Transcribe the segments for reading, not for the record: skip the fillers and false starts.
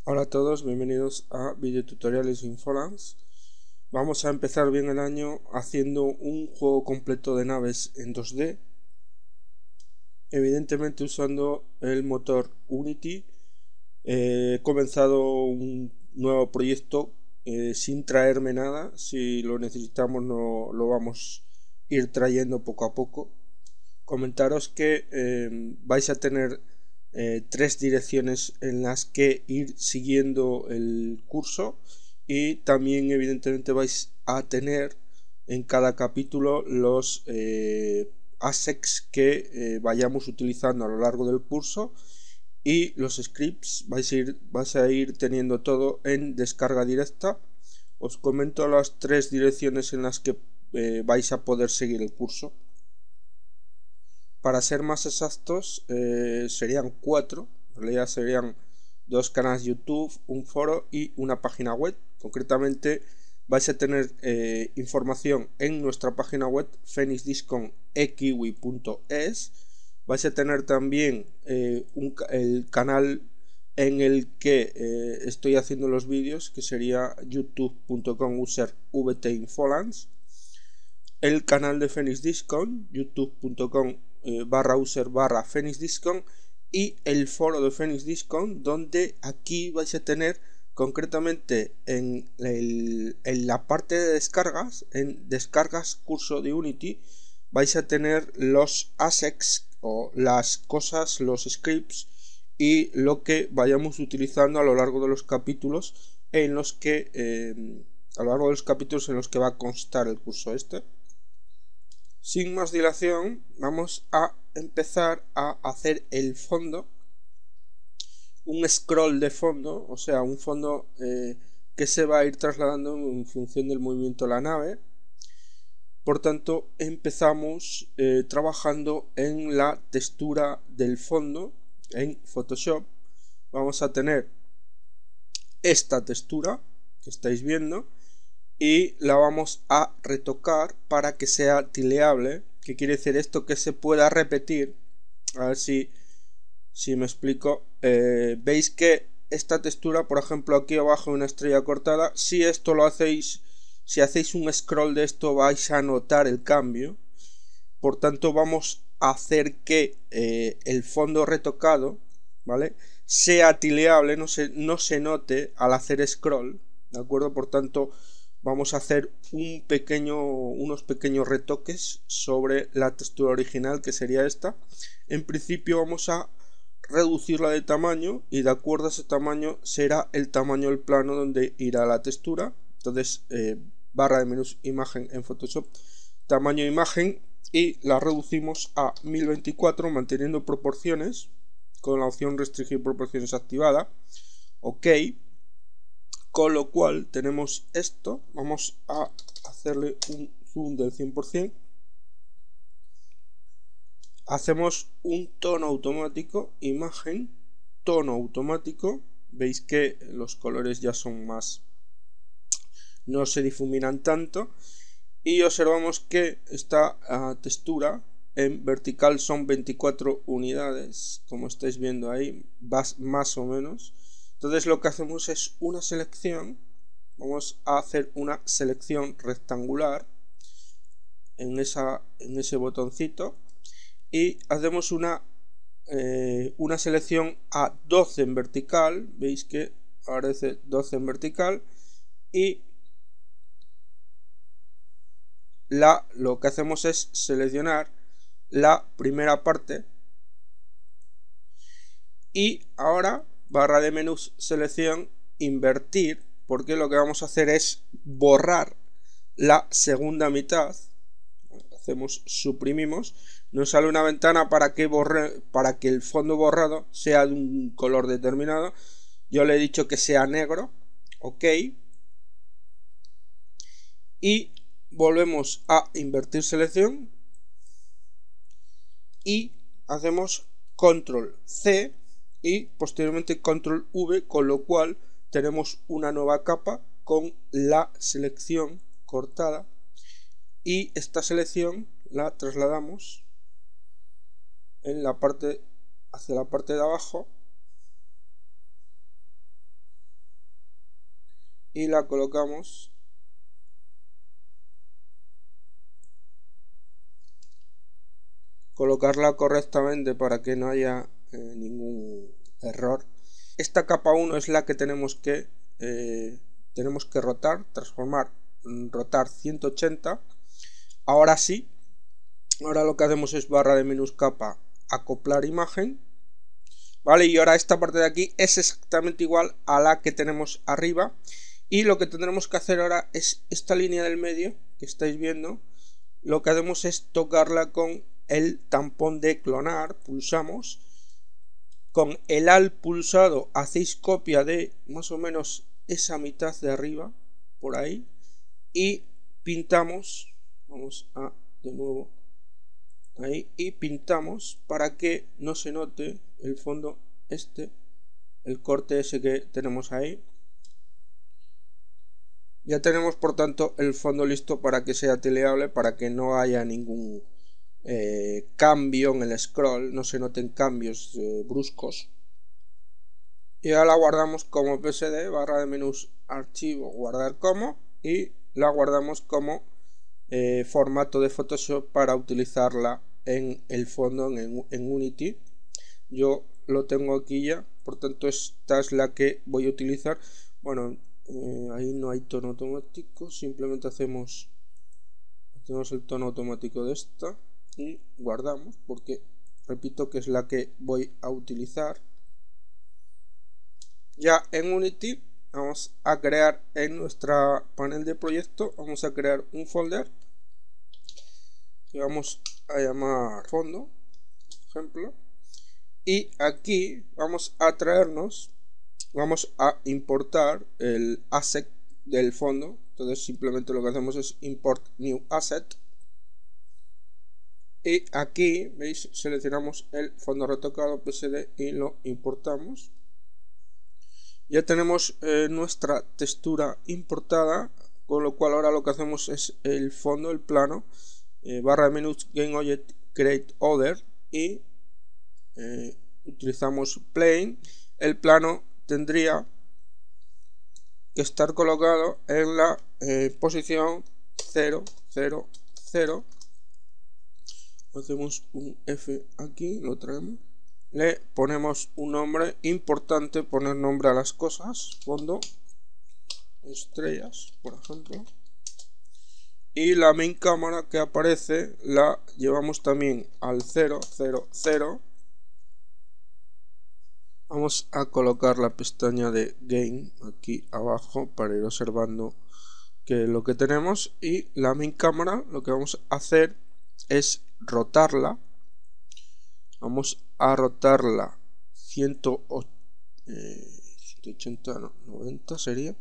Hola a todos, bienvenidos a Videotutoriales Infolance. Vamos a empezar bien el año haciendo un juego completo de naves en 2D, evidentemente usando el motor Unity. He comenzado un nuevo proyecto sin traerme nada. Si lo necesitamos lo vamos a ir trayendo poco a poco. Comentaros que vais a tener 3 direcciones en las que ir siguiendo el curso, y también evidentemente vais a tener en cada capítulo los assets que vayamos utilizando a lo largo del curso, y los scripts vais a ir teniendo todo en descarga directa. Os comento las 3 direcciones en las que vais a poder seguir el curso. Para ser más exactos, serían 4, en realidad serían 2 canales YouTube, un foro y una página web. Concretamente vais a tener información en nuestra página web phoenixdisconekiwi.es. Vais a tener también el canal en el que estoy haciendo los vídeos, que sería youtube.com/user-vtinfolance. El canal de PhoenixDiscon, youtube.com/user/PhoenixDiscon, y el foro de PhoenixDiscon, donde aquí vais a tener concretamente en la parte de descargas, en descargas curso de Unity, vais a tener los assets o las cosas, los scripts y lo que vayamos utilizando a lo largo de los capítulos en los que va a constar el curso este. Sin más dilación, vamos a empezar a hacer el fondo, un scroll de fondo, o sea, un fondo que se va a ir trasladando en función del movimiento de la nave. Por tanto, empezamos trabajando en la textura del fondo. En Photoshop vamos a tener esta textura que estáis viendo, y la vamos a retocar para que sea tileable. ¿Qué quiere decir esto? Que se pueda repetir. A ver si me explico. Veis que esta textura, por ejemplo, aquí abajo una estrella cortada, si esto lo hacéis, si hacéis un scroll de esto, vais a notar el cambio. Por tanto, vamos a hacer que el fondo retocado, ¿vale?, sea tileable, no se note al hacer scroll, ¿de acuerdo? Por tanto, vamos a hacer unos pequeños retoques sobre la textura original, que sería esta. En principio vamos a reducirla de tamaño, y de acuerdo a ese tamaño será el tamaño del plano donde irá la textura. Entonces, barra de menús, imagen en Photoshop, tamaño imagen, y la reducimos a 1024 manteniendo proporciones, con la opción restringir proporciones activada. OK. Con lo cual tenemos esto. Vamos a hacerle un zoom del 100%. Hacemos un tono automático, imagen, tono automático. Veis que los colores ya son más, no se difuminan tanto, y observamos que esta textura en vertical son 24 unidades, como estáis viendo ahí, más o menos. Entonces lo que hacemos es una selección. Vamos a hacer una selección rectangular en ese botoncito, y hacemos una selección a 12 en vertical. Veis que aparece 12 en vertical, y lo que hacemos es seleccionar la primera parte, y ahora barra de menús, selección, invertir, porque lo que vamos a hacer es borrar la segunda mitad. Suprimimos, nos sale una ventana para que el fondo borrado sea de un color determinado. Yo le he dicho que sea negro, ok, y volvemos a invertir selección y hacemos control C y posteriormente control V, con lo cual tenemos una nueva capa con la selección cortada, y esta selección la trasladamos en la parte hacia la parte de abajo y la colocamos colocarla correctamente para que no haya ningún error. Esta capa 1 es la que tenemos que rotar, transformar, rotar 180. Ahora sí, ahora lo que hacemos es barra de menús capa, acoplar imagen, vale, y ahora esta parte de aquí es exactamente igual a la que tenemos arriba, y lo que tendremos que hacer ahora es esta línea del medio que estáis viendo, lo que hacemos es tocarla con el tampón de clonar, pulsamos, con el Alt pulsado hacéis copia de más o menos esa mitad de arriba, por ahí, y pintamos, vamos a de nuevo ahí, y pintamos para que no se note el fondo el corte ese que tenemos ahí. Ya tenemos por tanto el fondo listo para que sea teleable, para que no haya ningún cambio en el scroll, no se noten cambios bruscos. Y ahora la guardamos como PSD, barra de menús, archivo, guardar como, y la guardamos como formato de Photoshop para utilizarla en el fondo en Unity. Yo lo tengo aquí ya, por tanto esta es la que voy a utilizar. Bueno, ahí no hay tono automático, simplemente hacemos el tono automático de esta y guardamos, porque repito que es la que voy a utilizar. Ya en Unity vamos a crear en nuestra panel de proyecto, vamos a crear un folder que vamos a llamar fondo, por ejemplo, y aquí vamos a traernos, vamos a importar el asset del fondo. Entonces simplemente lo que hacemos es import new asset, y aquí veis, seleccionamos el fondo retocado PSD y lo importamos. Ya tenemos nuestra textura importada, con lo cual ahora lo que hacemos es el fondo, el plano, barra de menús, Game Object, Create Other, y utilizamos Plane. El plano tendría que estar colocado en la posición 0, 0, 0. Hacemos un F aquí, lo traemos. Le ponemos un nombre importante, poner nombre a las cosas, fondo, estrellas, por ejemplo, y la main cámara que aparece la llevamos también al 0, 0, 0. Vamos a colocar la pestaña de Game aquí abajo para ir observando que lo que tenemos, y la main cámara lo que vamos a hacer es rotarla. Vamos a rotarla 180, no, 90 sería.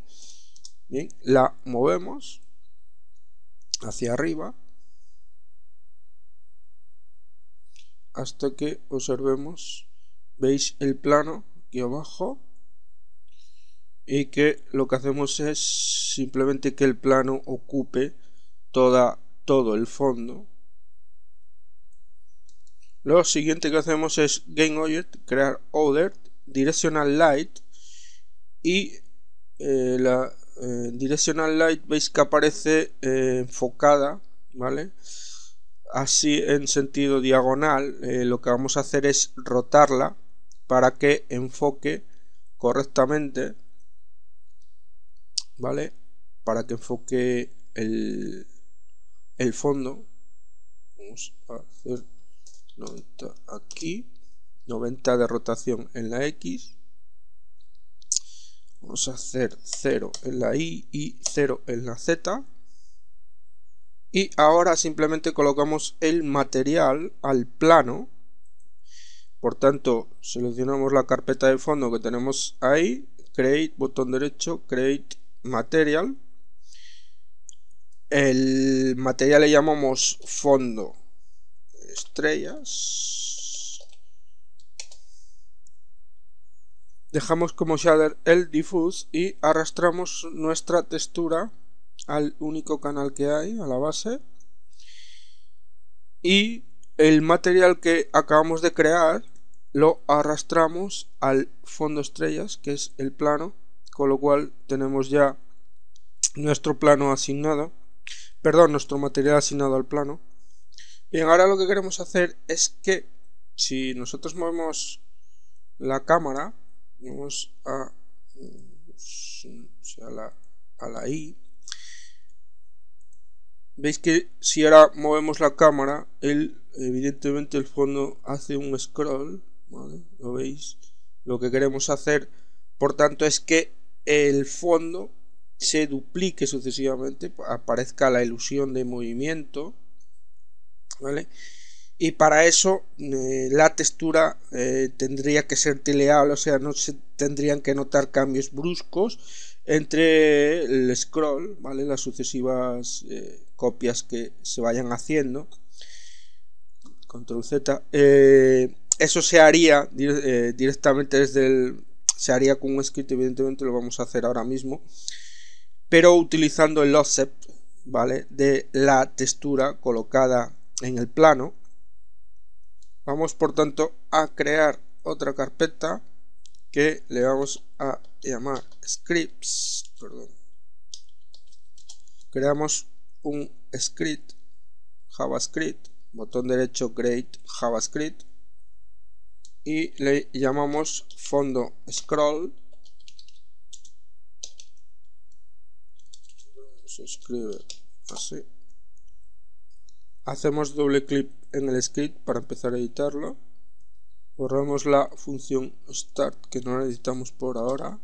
Bien, la movemos hacia arriba hasta que observemos, veis el plano aquí abajo, y que lo que hacemos es simplemente que el plano ocupe todo el fondo. Lo siguiente que hacemos es Game Object, crear Other, Directional Light, y la Directional Light veis que aparece enfocada, ¿vale? Así en sentido diagonal. Lo que vamos a hacer es rotarla para que enfoque correctamente, ¿vale? Para que enfoque el fondo. Vamos a hacer 90 aquí, 90 de rotación en la X, vamos a hacer 0 en la Y y 0 en la Z, Y ahora simplemente colocamos el material al plano. Por tanto, seleccionamos la carpeta de fondo que tenemos ahí, Create, botón derecho, Create Material. El material le llamamos fondo estrellas. Dejamos como shader el diffuse y arrastramos nuestra textura al único canal que hay, a la base. Y el material que acabamos de crear lo arrastramos al fondo estrellas, que es el plano, con lo cual tenemos ya nuestro plano asignado, nuestro material asignado al plano. Bien, ahora lo que queremos hacer es que si nosotros movemos la cámara, vamos a la I, veis que si ahora movemos la cámara, evidentemente el fondo hace un scroll, ¿vale? ¿Lo veis? Lo que queremos hacer, por tanto, es que el fondo se duplique sucesivamente, aparezca la ilusión de movimiento, ¿vale? Y para eso la textura tendría que ser tileable, o sea, no se tendrían que notar cambios bruscos entre el scroll, ¿vale? Las sucesivas copias que se vayan haciendo. Control Z. Eso se haría directamente se haría con un script, evidentemente lo vamos a hacer ahora mismo, pero utilizando el offset, ¿vale? De la textura colocada en el plano. Vamos por tanto a crear otra carpeta que le vamos a llamar scripts, Creamos un script, JavaScript, botón derecho Create JavaScript, y le llamamos fondo scroll. Se escribe así. Hacemos doble clic en el script para empezar a editarlo. Borramos la función start, que no la necesitamos por ahora,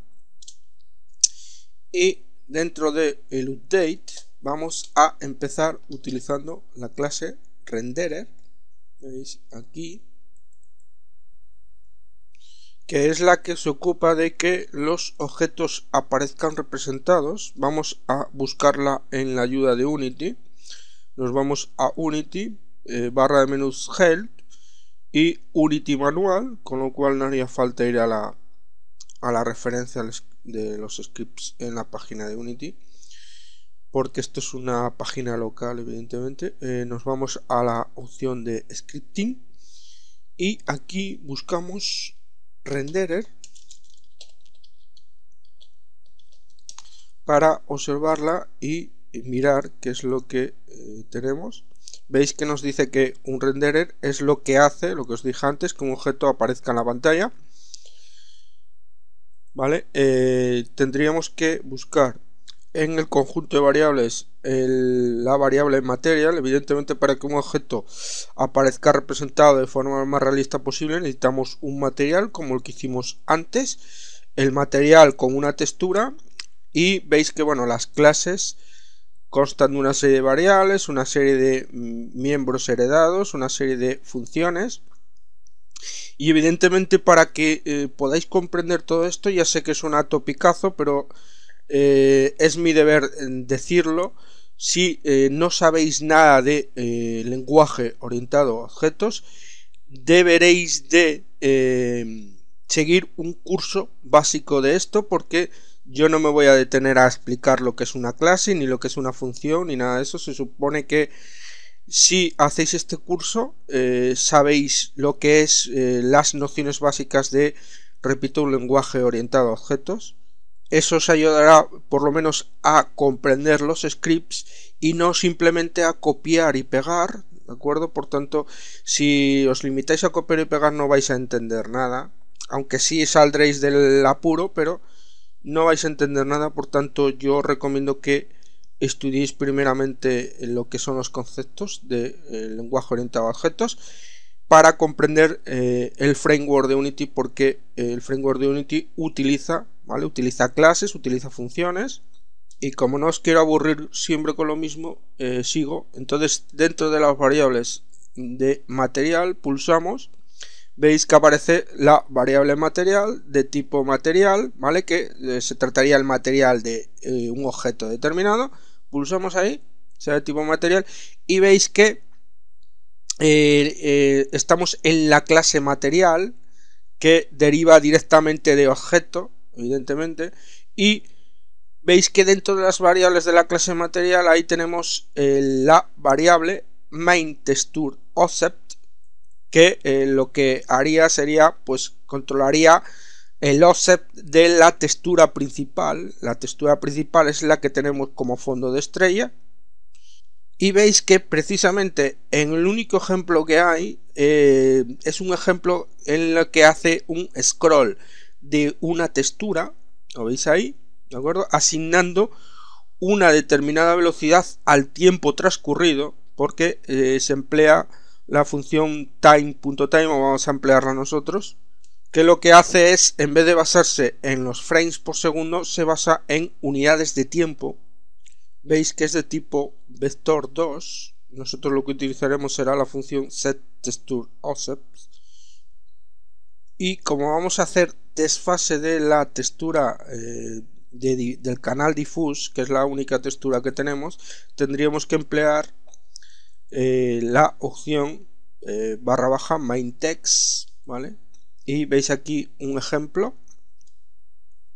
y dentro de el update vamos a empezar utilizando la clase renderer, veis aquí, que es la que se ocupa de que los objetos aparezcan representados. Vamos a buscarla en la ayuda de Unity. Nos vamos a Unity, barra de menús Help y Unity manual, con lo cual no haría falta ir a la referencia de los scripts en la página de Unity, porque esto es una página local, evidentemente. Nos vamos a la opción de scripting y aquí buscamos renderer para observarla y mirar qué es lo que tenemos. Veis que nos dice que un renderer es lo que hace, lo que os dije antes, que un objeto aparezca en la pantalla, ¿vale? Tendríamos que buscar en el conjunto de variables la variable material. Evidentemente, para que un objeto aparezca representado de forma más realista posible, necesitamos un material como el que hicimos antes, el material con una textura, y veis que bueno, las clases constan de una serie de variables, una serie de miembros heredados, una serie de funciones. Y evidentemente, para que podáis comprender todo esto, ya sé que es un topicazo, pero es mi deber decirlo. Si no sabéis nada de lenguaje orientado a objetos, deberéis de seguir un curso básico de esto, porque yo no me voy a detener a explicar lo que es una clase, ni lo que es una función, ni nada de eso. Se supone que si hacéis este curso sabéis lo que es las nociones básicas de, repito, un lenguaje orientado a objetos. Eso os ayudará por lo menos a comprender los scripts y no simplemente a copiar y pegar, ¿de acuerdo? Por tanto, si os limitáis a copiar y pegar no vais a entender nada, aunque sí saldréis del apuro, pero no vais a entender nada. Por tanto, yo os recomiendo que estudiéis primeramente lo que son los conceptos del lenguaje orientado a objetos para comprender el framework de Unity, porque el framework de Unity utiliza clases, utiliza funciones, y como no os quiero aburrir siempre con lo mismo, sigo. Entonces, dentro de las variables de material pulsamos, veis que aparece la variable material de tipo material, ¿vale? Que se trataría el material de un objeto determinado. Pulsamos ahí, sea de tipo material, y veis que estamos en la clase material, que deriva directamente de objeto, evidentemente, y veis que dentro de las variables de la clase material ahí tenemos la variable main_texture_offset, que lo que haría sería, pues controlaría el offset de la textura principal. La textura principal es la que tenemos como fondo de estrella, y veis que precisamente en el único ejemplo que hay es un ejemplo en el que hace un scroll de una textura, lo veis ahí, ¿de acuerdo? Asignando una determinada velocidad al tiempo transcurrido, porque se emplea la función time.time, o vamos a emplearla nosotros, que lo que hace es, en vez de basarse en los frames por segundo, se basa en unidades de tiempo. Veis que es de tipo vector2. Nosotros lo que utilizaremos será la función setTextureOffset. Y como vamos a hacer desfase de la textura del canal diffuse, que es la única textura que tenemos, tendríamos que emplear la opción / main_text, ¿vale? Y veis aquí un ejemplo.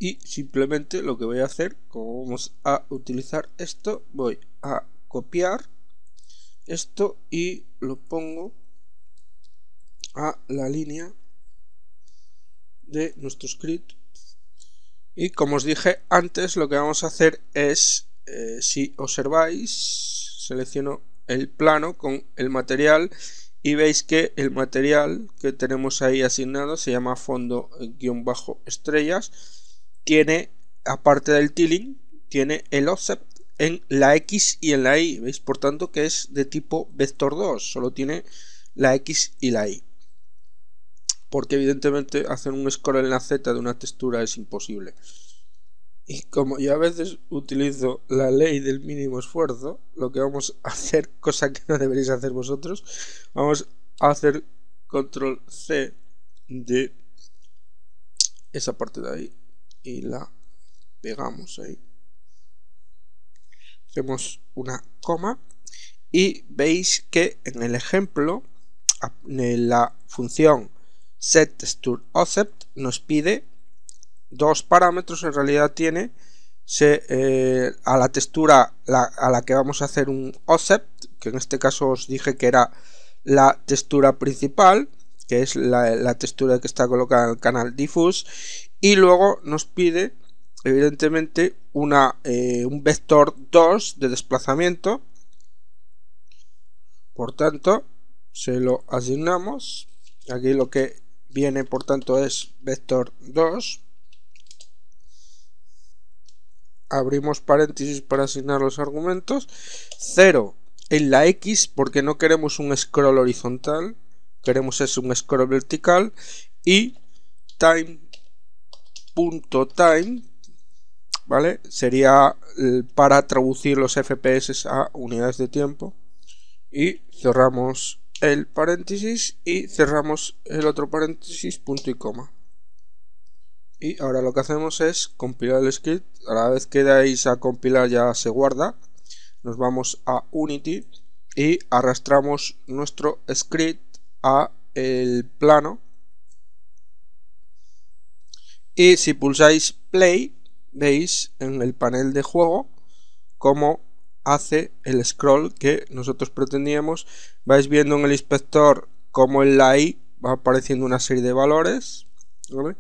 Y simplemente lo que voy a hacer, como vamos a utilizar esto, voy a copiar esto y lo pongo a la línea de nuestro script. Y como os dije antes, lo que vamos a hacer es, si observáis, selecciono el plano con el material y veis que el material que tenemos ahí asignado se llama fondo_estrellas. Tiene, aparte del tiling, tiene el offset en la X y en la Y. ¿Veis? Por tanto que es de tipo vector2, solo tiene la X y la Y. Porque evidentemente hacer un scroll en la Z de una textura es imposible. Y como yo a veces utilizo la ley del mínimo esfuerzo, lo que vamos a hacer, cosa que no deberéis hacer vosotros, vamos a hacer control C de esa parte de ahí y la pegamos ahí, hacemos una coma y veis que en el ejemplo la función setTextureOffset nos pide dos parámetros. En realidad tiene a la textura a la que vamos a hacer un offset, que en este caso os dije que era la textura principal, que es la textura que está colocada en el canal diffuse, y luego nos pide evidentemente un vector 2 de desplazamiento. Por tanto, se lo asignamos. Aquí lo que viene, por tanto, es vector 2. Abrimos paréntesis para asignar los argumentos. 0 en la X, porque no queremos un scroll horizontal, queremos es un scroll vertical. Y time.time, ¿vale? Sería para traducir los FPS a unidades de tiempo. Y cerramos el paréntesis y cerramos el otro paréntesis, punto y coma. Y ahora lo que hacemos es compilar el script. A la vez que dais a compilar ya se guarda. Nos vamos a Unity y arrastramos nuestro script a el plano. Y si pulsáis play, veis en el panel de juego cómo hace el scroll que nosotros pretendíamos. Vais viendo en el inspector cómo en la Y va apareciendo una serie de valores, ¿vale?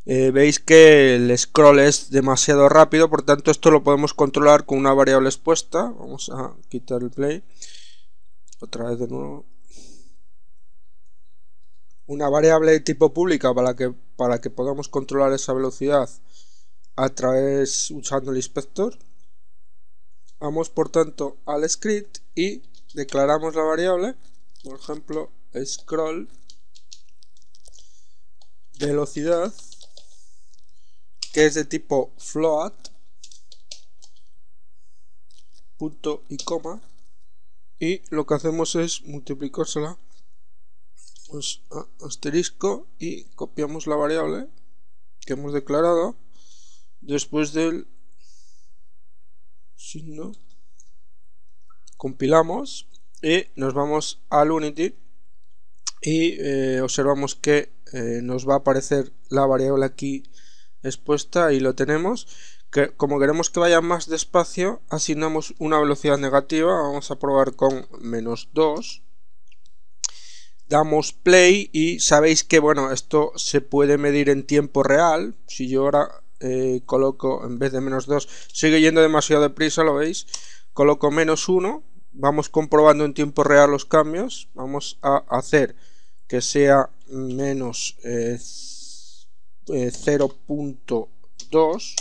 Veis que el scroll es demasiado rápido, por tanto esto lo podemos controlar con una variable expuesta. Vamos a quitar el play otra vez de nuevo. Una variable de tipo pública para que podamos controlar esa velocidad a través usando el inspector. Vamos por tanto al script y declaramos la variable, por ejemplo scroll velocidad, que es de tipo float, punto y coma, y lo que hacemos es multiplicársela pues a asterisco y copiamos la variable que hemos declarado después del signo, compilamos y nos vamos al Unity y observamos que nos va a aparecer la variable aquí expuesta y lo tenemos. Que como queremos que vaya más despacio, asignamos una velocidad negativa. Vamos a probar con -2. Damos play y sabéis que bueno, esto se puede medir en tiempo real. Si yo ahora coloco, en vez de -2, sigue yendo demasiado deprisa, lo veis, coloco -1, vamos comprobando en tiempo real los cambios. Vamos a hacer que sea menos 0.2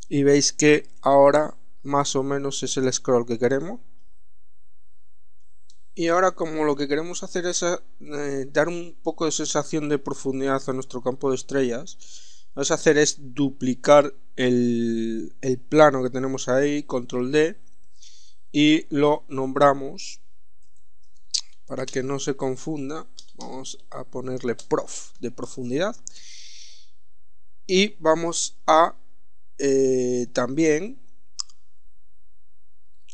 y veis que ahora más o menos es el scroll que queremos. Y ahora, como lo que queremos hacer es dar un poco de sensación de profundidad a nuestro campo de estrellas, lo que vamos a hacer es duplicar el plano que tenemos ahí, control D, y lo nombramos para que no se confunda. Vamos a ponerle prof de profundidad y vamos a también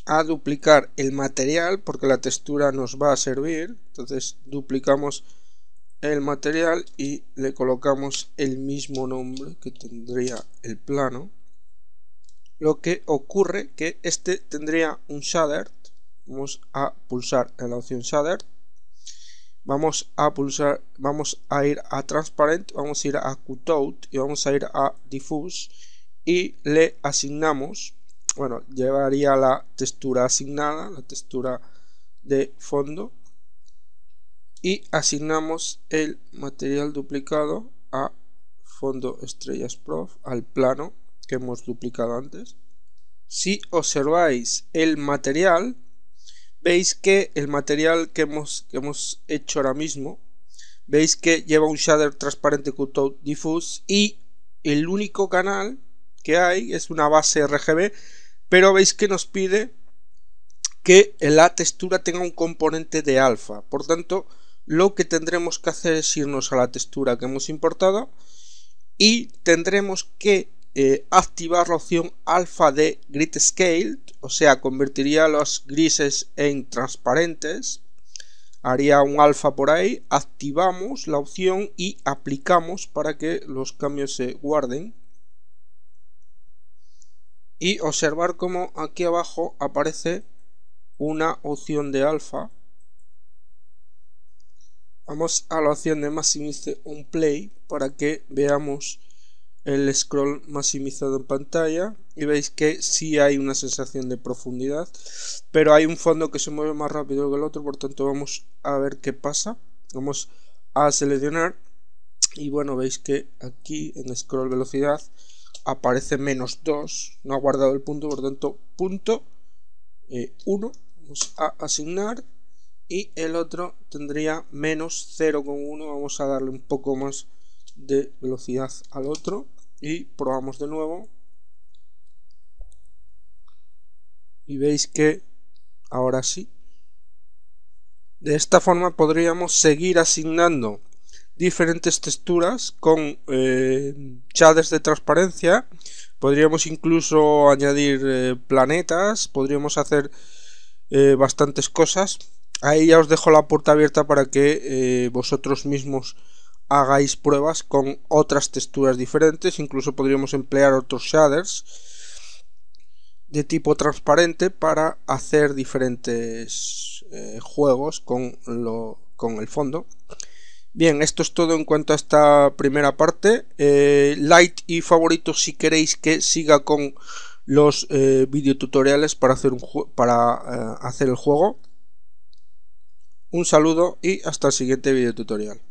a duplicar el material, porque la textura nos va a servir. Entonces duplicamos el material y le colocamos el mismo nombre que tendría el plano. Lo que ocurre que este tendría un shader. Vamos a pulsar en la opción shader, vamos a ir a transparent, vamos a ir a cutout y vamos a ir a diffuse y le asignamos, bueno, llevaría la textura asignada, la textura de fondo, y asignamos el material duplicado a fondo estrellas prof, al plano que hemos duplicado antes. Si observáis el material, veis que el material que hemos hecho ahora mismo, veis que lleva un shader transparente cutout diffuse y el único canal que hay es una base RGB, pero veis que nos pide que la textura tenga un componente de alfa. Por tanto, lo que tendremos que hacer es irnos a la textura que hemos importado y tendremos que activar la opción alfa de grid scale, o sea, convertiría los grises en transparentes, haría un alfa por ahí, activamos la opción y aplicamos para que los cambios se guarden. Y observar cómo aquí abajo aparece una opción de alfa. Vamos a la opción de Maximize on Play para que veamos el scroll maximizado en pantalla y veis que sí hay una sensación de profundidad, pero hay un fondo que se mueve más rápido que el otro, por tanto vamos a ver qué pasa. Vamos a seleccionar y bueno, veis que aquí en scroll velocidad aparece -2, no ha guardado el punto, por tanto punto 1 vamos a asignar y el otro tendría -0,1. Vamos a darle un poco más de velocidad al otro y probamos de nuevo y veis que ahora sí. De esta forma podríamos seguir asignando diferentes texturas con shaders de transparencia. Podríamos incluso añadir planetas, podríamos hacer bastantes cosas. Ahí ya os dejo la puerta abierta para que vosotros mismos hagáis pruebas con otras texturas diferentes. Incluso podríamos emplear otros shaders de tipo transparente para hacer diferentes juegos con el fondo. Bien, esto es todo en cuanto a esta primera parte. Like y favorito si queréis que siga con los videotutoriales para hacer el juego. Un saludo y hasta el siguiente videotutorial.